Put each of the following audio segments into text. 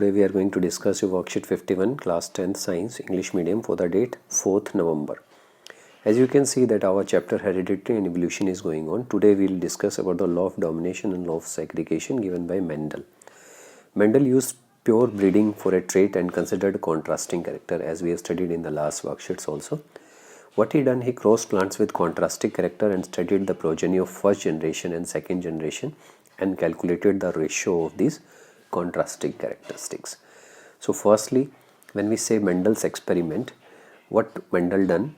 Today we are going to discuss your worksheet 51 class 10th science English medium for the date 4th November. As you can see that our chapter heredity and evolution is going on. Today we will discuss about the law of domination and law of segregation given by Mendel. Mendel used pure breeding for a trait and considered contrasting character, as we have studied in the last worksheets also. What he done, he crossed plants with contrasting character and studied the progeny of first generation and second generation and calculated the ratio of these contrasting characteristics. So firstly, when we say Mendel's experiment, what Mendel done,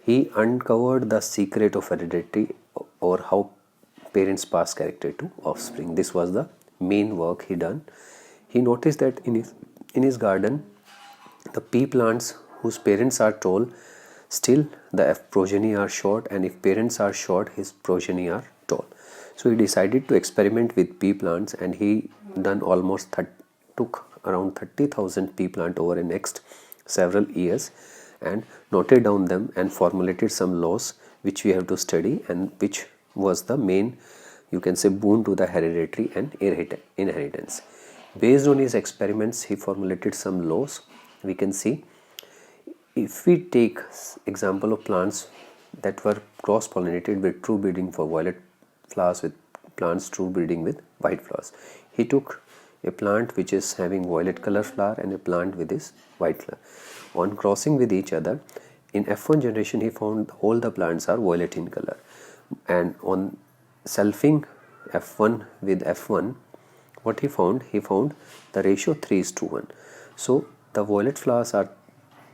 he uncovered the secret of heredity or how parents pass character to offspring. This was the main work he done. He noticed that in his garden, the pea plants whose parents are tall, still the progeny are short, and if parents are short, his progeny are tall. So he decided to experiment with pea plants, and he done took around 30,000 pea plant over the next several years and noted down them and formulated some laws which we have to study, and which was the main, you can say, boon to the hereditary and inheritance. Based on his experiments, he formulated some laws. We can see, if we take example of plants that were cross-pollinated with true breeding for violet flowers with plants true breeding with white flowers. He took a plant which is having violet color flower and a plant with this white flower. On crossing with each other, in F1 generation he found all the plants are violet in color, and on selfing F1 with F1, what he found the ratio 3:1. So the violet flowers are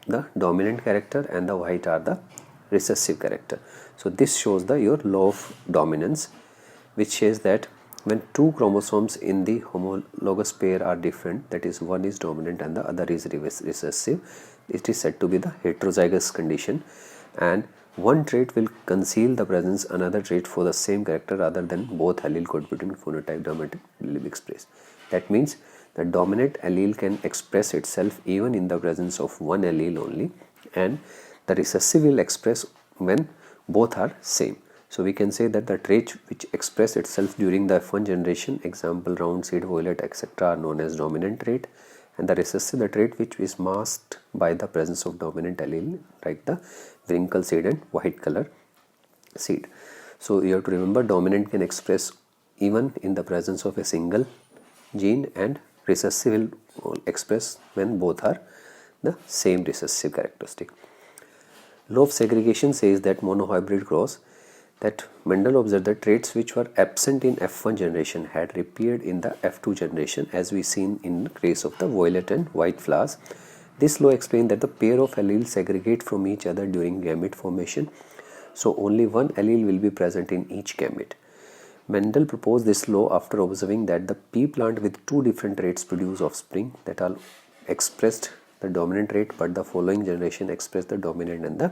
the dominant character and the white are the recessive character. So this shows your law of dominance, which says that when two chromosomes in the homologous pair are different, that is, one is dominant and the other is recessive, it is said to be the heterozygous condition, and one trait will conceal the presence another trait for the same character rather than both allele contributing phenotype dramatically expressed. That means the dominant allele can express itself even in the presence of one allele only, and the recessive will express when both are same. So we can say that the trait which express itself during the F1 generation, example round seed, violet, etc., are known as dominant trait, and the recessive, the trait which is masked by the presence of dominant allele, like the wrinkle seed and white color seed. So you have to remember, dominant can express even in the presence of a single gene, and recessive will express when both are the same recessive characteristic. Law of segregation says that monohybrid cross, that Mendel observed that traits which were absent in F1 generation had reappeared in the F2 generation, as we seen in the case of the violet and white flowers. This law explained that the pair of alleles segregate from each other during gamete formation, so only one allele will be present in each gamete. Mendel proposed this law after observing that the pea plant with two different traits produce offspring that are expressed the dominant trait, but the following generation express the dominant and the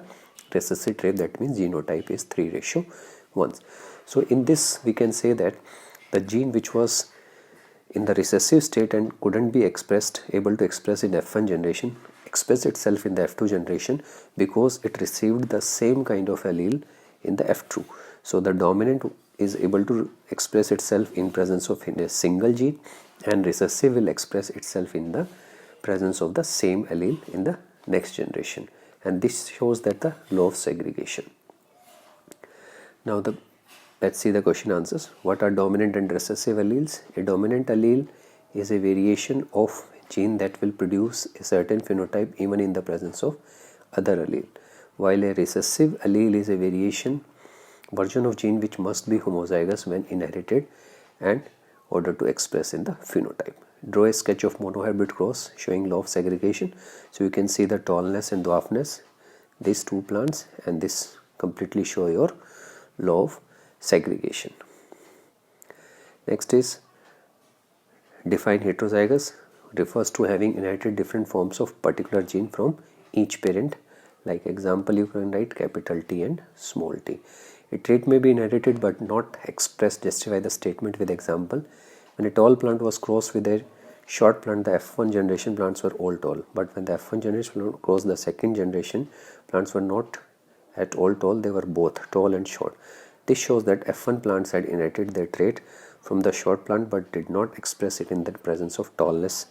recessive trait. That means genotype is 3:1. So in this we can say that the gene which was in the recessive state and couldn't be able to express in F1 generation, express itself in the F2 generation because it received the same kind of allele in the F2. So the dominant is able to express itself in presence of a single gene, and recessive will express itself in the presence of the same allele in the next generation, and this shows that the law of segregation. Now let's see the question answers. What are dominant and recessive alleles? A dominant allele is a variation of gene that will produce a certain phenotype even in the presence of other allele, while a recessive allele is a version of gene which must be homozygous when inherited in order to express in the phenotype. Draw a sketch of monohybrid cross showing law of segregation. So you can see the tallness and dwarfness, these two plants, and this completely show your law of segregation. Next is define heterozygous, refers to having inherited different forms of particular gene from each parent. Like example, you can write capital T and small t. A trait may be inherited but not expressed. Justify the statement with example. When a tall plant was crossed with a short plant, the F1 generation plants were all tall, but when the F1 generation crossed the second generation, plants were not at all tall, they were both tall and short. This shows that F1 plants had inherited their trait from the short plant but did not express it in the presence of tallness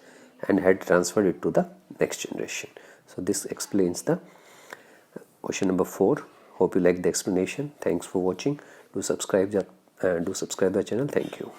and had transferred it to the next generation. So this explains the question number 4. Hope you like the explanation. Thanks for watching. Do subscribe the channel. Thank you.